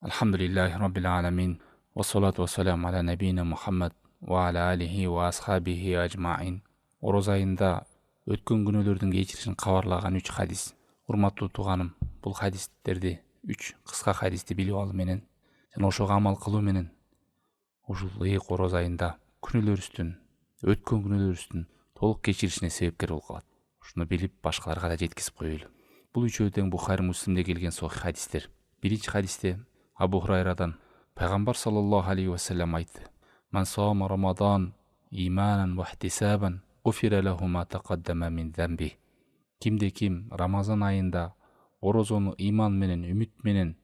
Alhamdulillahi Rabbil alamin. Wassalatu wassalamu ala nabiyina Muhammad wa ala alihi wa ashabihi ajma'in. Ороз айында өткөн күнөлөрдүн кечиришин кабарлаган 3 хадис. Урматтуу тууганым, бул хадистерди 3 кыска хадисти билип алуу менен жана ошого амал кылуу менен ушул ыйык ороз айында күнөөлөрүбүздүн, өткөн күнөөлөрүбүздүн толук кечиришине себепкер болуп калат. Ушуну билип башкаларга да жеткизип коелу. Бул үчөө тең Бухари Муслимде келген сохих хадистер. Биринчи хадисте Абу Хурайрадан Пайгамбар саллаллаху алейхи ва саллям айтты: "Ман сама Рамадан иманан ва ихтисабан, гуфира лаху ма тақаддама мин замби." Кимде ким Рамазан айында орозону иман менен, үмүт менен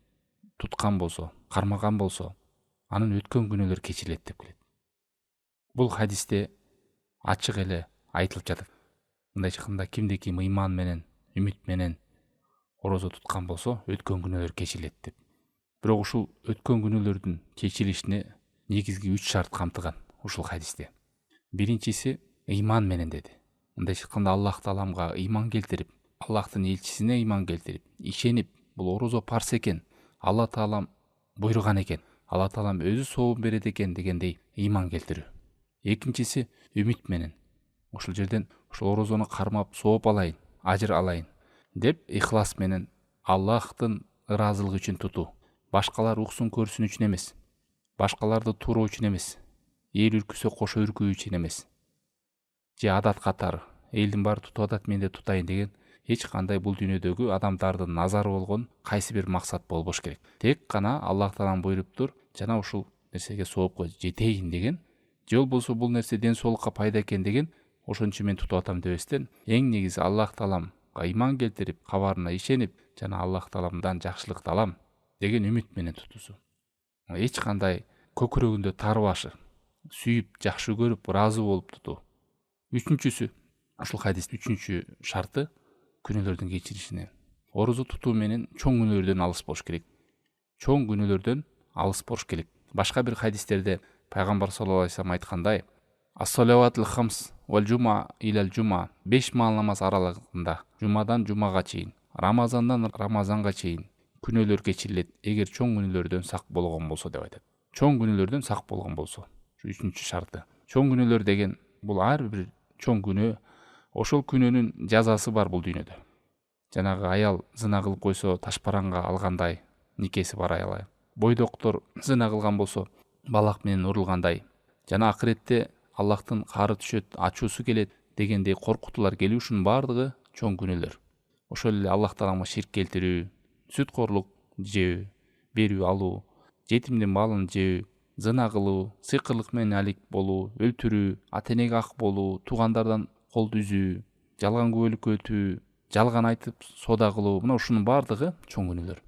туткан болсо, кармаган болсо, анын өткөн күнөөлөр кечирилет деп келет. Бул хадисте ачык эле айтылып жатат. Мындайча айтканда, кимде ким иман менен, үмүт менен орозо туткан болсо, өткөн күнөөлөр кечирилет деп. Бирок ушул өткөн күнөөлөрдүн кечирилишине негизги 3 шарт камтыган ушул хадисте. Биринчиси иман менен деди. Мындайча айтканда, Аллах Тааламга иман келтирип, Аллахтын элчисине иман келтирип, ишенип, бул орозо парс экен, Алла Таалам буйруган экен, Алла Таалам өзү сообун берет экен дегендей иман келтирүү. Экинчиси үмүт менен. Ушул жерден ушул орозону кармап сооп алайын, ажыр алайын деп ихлас менен Аллахтын ыраазылыгы үчүн тутуу. Башкалар уксун көрсүн үчүн эмес, башкаларды тууроо үчүн эмес, эл үркүсө кошо үркүү үчүн эмес, же адат катары элдин баары тутуп атат, мен да тутайын деген эч кандай бул дүйнөдөгү адамдардын назары болгон кайсы бир максат болбош керек. Тек гана Аллах Таалам буйруптур, жана ушул нерсеге соопко жетейин деген, же болбосо бул нерсе ден соолукка пайда экен деген, ошончо мен тутуп атам дебестен, эң негизи Аллах Тааламга иман келтирип, кабарына ишенип, жана Аллах Тааламдан жакшылыкты алам деген үмүт менен тутуусу. Эч кандай көкүрөгүндө тарбашы, сүйүп, жакшы көрүп, ыраазы болуп тутуу. Үчүнчүсү, ушул хадистин 3-чү шарты күнөөлөрдүн кечиришине. Орозо тутуу менен чоң күнөөлөрдөн алыс болуш керек. Чоң күнөөлөрдөн алыс болуш керек. Башка бир хадистерде Пайгамбар саллаллаху алейхи ва саллям айткандай: "Ас-салаватул хамс вал жума илал жума", 5 маал намаз аралыгында, жумадан жумага чейин, Рамазандан Рамазанга чейин күнөөлөр кечирилет, эгер чоң күнөөлөрдөн сак болгон болсо деп айтат. Чоң күнөөлөрдөн сак болгон болсо. 3-чү шарты. Чоң күнөөлөр деген бул ар бир чоң күнөө, ошол күнөөнүн жазасы бар бул дүйнөдө. Жанагы аял зына кылып койсо, ташпаранга алгандай никеси бар аял. Бойдоктор зына кылган болсо, балак менен урулгандай. Жана акыретте Аллахтын каары түшөт, ачуусу келет дегендей коркутуулар келүү, ушунун баардыгы чоң күнөөлөр. Ошол эле Аллах Тааламга ширк келтирүү, сүткорлук жөө, берүү алуу, жетимдин малын жөө, зына кылуу, сыйкырлык менен алик болуу, өлтүрүү, ата-энеге ак болуу, туугандардан колду үзүү, жалган күбөлүккө өтүү, жалган айтып соода кылуу, мына ушунун баардыгы чоң күнөөлөр.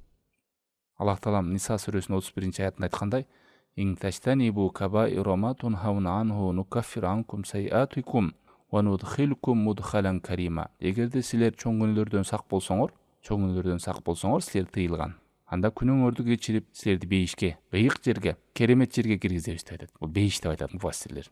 Аллах Таалам Ниса сүрөсүнүн 31-аятында айткандай: "Ин таштанибу кабаира ма тунхауна анху нукаффир анкум сайатикум ва нудхилкум мудхалан карима." Эгерде силер чоң күнөөлөрдөн сак болсоңор, силер тыйылган. Анда күнөөңөрдү кечирип, силерди бейишке, ыйык жерге, керемет жерге киргизебиз деп айтат. Бул бейиш деп айтат муфассирлер.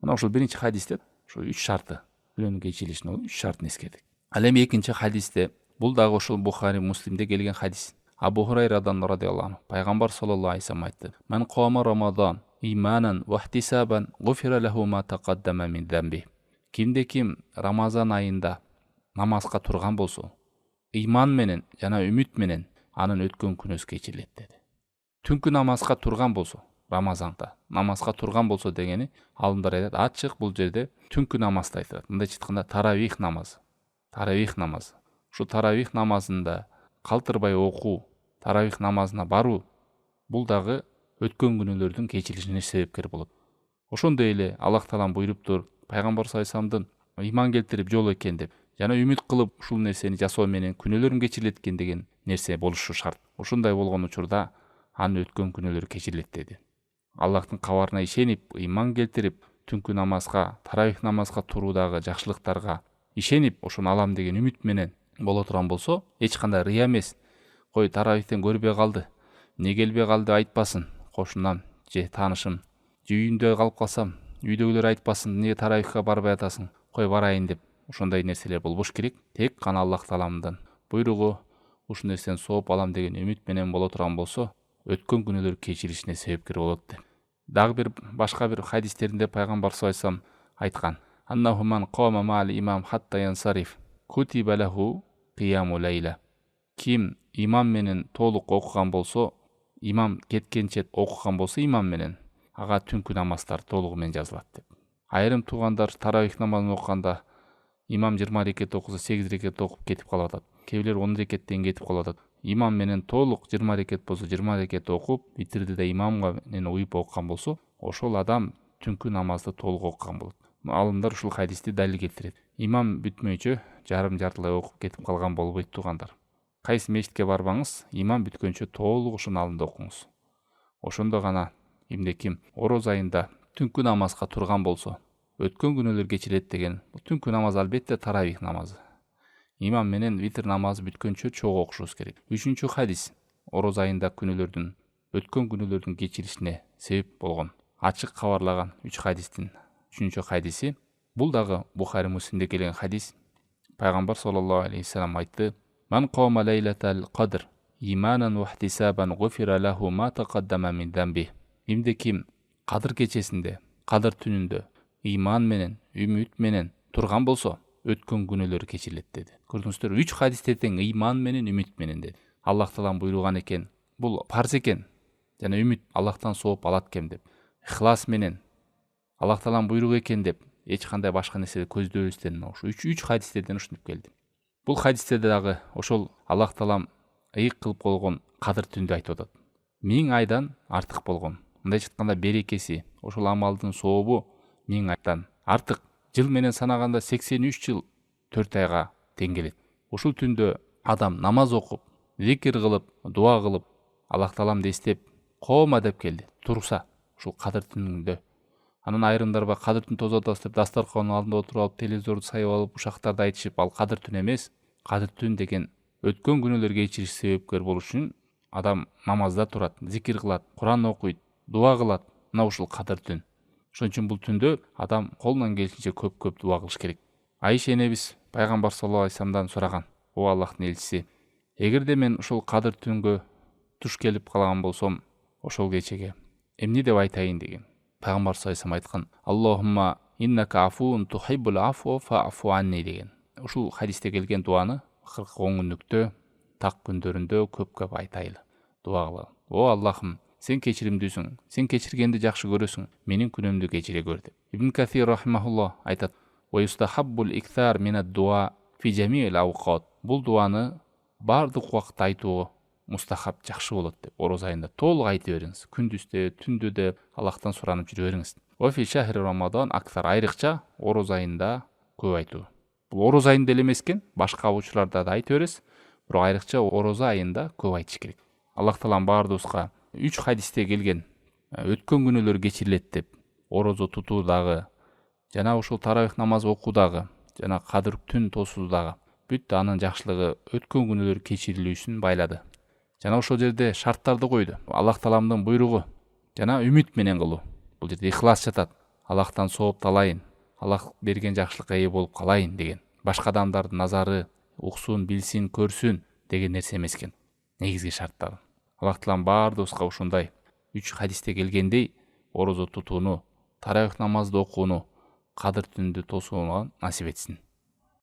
Мына ушул биринчи хадисте ушу 3 шарты, күнөөнүн кечирилишине 3 шартын эскердик. Ал эми экинчи хадисте, бул дагы ошол Бухари Муслимде келген хадис. Абу Хурайрадан радиаллаху анху Пайгамбар саллаллаху алейхи ва саллям айтты: "Ман кама Рамадан иманан ва ихтисабан, гуфира лаху ма тақаддама мин замби." Кимде ким Рамазан айында намазга турган болсо, иман менен жана үмүт менен, анын өткөн күнөөсү кечирилет деди. Түнкү намазга турган болсо, Рамазанда намазга турган болсо дегени, алымдар айтат, ачык бул жерде түнкү намазды айтат. Мындайча айтканда, таравих намазы. Ушу таравих намазында калтырбай окуу, таравих намазына баруу, бул дагы өткөн күнөөлөрдүн кечирилишине себепкер болот. Ошондой эле Аллах Таалам буйруптур, Пайгамбар саллаллаху алейхи ва саллямдын иман келтирип жолу экен деп, жана үмүт кылып ушул нерсени жасоо менен күнөөлөрүм кечирилет экен деген нерсе болушу шарт. Ушундай болгон учурда анын өткөн күнөөлөрү кечирилет деди. Аллахтын кабарына ишенип, иман келтирип, түнкү намазга, таравих намазга туруудагы жакшылыктарга ишенип, ошону алам деген үмүт менен боло турган болсо, эч кандай рыя эмес. Кой, таравихтен көрбөй калды, эмне келбей калды айтпасын кошунам же таанышым, же үйүндө калып калсам, үйдөгүлөр айтпасын, эмне таравихка барбай атасың, кой барайын деп. Ошондой нерселер болбош керек. Тек гана Аллах Тааламдын буйругу, ушул нерсени сооп алам деген үмүт менен боло турган болсо, өткөн күнөөлөр кечиришине себепкер болот деп. Дагы бир башка бир хадистеринде пайгамбар саллаллаху алейхи вассалам айткан: "Аннаху ман қама ма'ал имам хатта янсариф, кутиба лаху қияму лейла." Ким имам менен толук окуган болсо, имам кеткенче окуган болсо имам менен, ага түнкү намаздар толугу менен жазылат деп. Айрым туугандар таравих намазын окуганда имам 20 рекет окуса 8 рекет окуп кетип калып атат. Кээ бирлер 10 рекеттен кетип калып атат. Имам менен толук 20 рекет болсо 20 рекет окуп, витрди да имамга менен уюп окуган болсо, ошол адам түнкү намазды толук окуган болот. Алымдар ушул хадисти далил келтирет. Имам бүтмөйчө жартылай окуп кетип калган болбойт туугандар. Кайсы мечитке барбаңыз, имам бүткөнчө толук ошонун алдында окуңуз. Ошондо гана эмне ким ороз айында түнкү намазга турган болсо, өткөн күнөөлөр кечирет деген. Бул түнкү намаз албетте таравих намазы. Имам менен витр намазы бүткөнчө чогуу окушубуз керек. 3-чү хадис ороз айында өткөн күнөөлөрдүн кечиришине себеп болгон ачык кабарлаган 3 хадистин 3-чү хадиси. Бул дагы Бухари Муслимде келген хадис. Пайгамбар саллаллаху алейхи вассалам айтты: "Ман қама лейлатал қадр иманан ва ихтисабан гуфира лаху ма тақаддама мин замби." Эмне ким Кадыр кечесинде, Кадыр түнүндө иман менен, үмүт менен турган болсо, өткөн күнөөлөрү кечирилет деди. Көрдүңүздөр, 3 хадисте тең иман менен, үмүт менен деди. Аллах таалам буйруган экен, бул парз экен. Жана үмүт Аллахтан сооп алат экен деп. Ихлас менен Аллах таалам буйрук экен деп, эч кандай башка нерсе көздөбөстөн ушу 3 хадистерден ушинтип келди. Бул хадистерде дагы ошол Аллах таалам ыйык кылып койгон Кадыр түндү айтып атат. 1000 айдан артык болгон. Мындайча айтканда берекеси, ошол амалдын сообу 1000 айдан артык. Жыл менен санаганда 83 жыл 4 айга тең келет. Ушул түндө адам намаз окуп, зикир кылып, дуа кылып, Аллах таалам дестеп, кома деп келди. Турса, ушул Кадыр түнүндө. Анан айрымдар Кадыр түн тозот деп дастаркандын алдында отуруп алып, телевизорду сайып алып, ушактарды айтышып, ал Кадыр түн эмес. Кадыр түн деген өткөн күнөөлөр кечириш себепкер болуш үчүн адам намазда турат, зикир кылат, Куран окуйт, дуа кылат. Мына ушул Кадыр түн. Ошон үчүн бул түндө адам колунан келишинче көп дуа кылыш керек. Айша энебиз пайгамбар саллаллаху алейхи вассаламдан сураган: "О Аллахтын элчиси, эгерде мен ушул Кадыр түнгө туш келип калган болсом, ошол кечеге эмне деп айтайын" деген. Пайгамбар саллаллаху алейхи вассалам айткан: "Аллахумма иннака афуун тухиббул афва фаъфу анни" деген. Ушул хадисте келген дуаны 40 күндүктө, так күндөрүндө көп айтайлы, дуа кылалы. О Аллахым, сен кечиримдүүсүң, сен кечиргенди жакшы көрөсүң, менин күнөөмдү кечире көр деп. Ибн Касир рахимахуллах айтат: "Ва юстахаббул иктар минад дуа фи жамиил ауқат." Бул дуаны бардык убакытта айтуу мустахаб, жакшы болот деп. Ороз айында толук айтып бериңиз. Күндүздө, түндө да Аллахтан суранып жүрө бериңиз. Ва фи шахри Рамадан актар, айрыкча ороз айында көп айтуу. Бул ороз айында эле эмес экен, башка учурларда да айтып бересиз, бирок айрыкча ороз айында көп айтыш керек. Аллах таалам бардыбызга 3 хадисте келген өткөн күнөөлөр кечирилет деп, орозо тутуудагы, жана ушул таравих намаз окуудагы, жана Кадыр түн тосуудагы бүт анын жакшылыгы өткөн күнөөлөр кечирилүүсүн байлады. Жана ошол жерде шарттарды койду. Аллах тааламдын буйругу жана үмүт менен кылуу. Бул жерде ихлас жатат. Аллахтан сооп талайын, Аллах берген жакшылыкка ээ болуп калайын деген. Башка адамдардын назары уксун, билсин, көрсүн деген нерсе эмес экен. Негизги шарттар. Аллах таалам бардыбызга ушундай 3 хадисте келгендей орозо тутууну, таравих намазды окууну, Кадыр түндү тосууну насип этсин.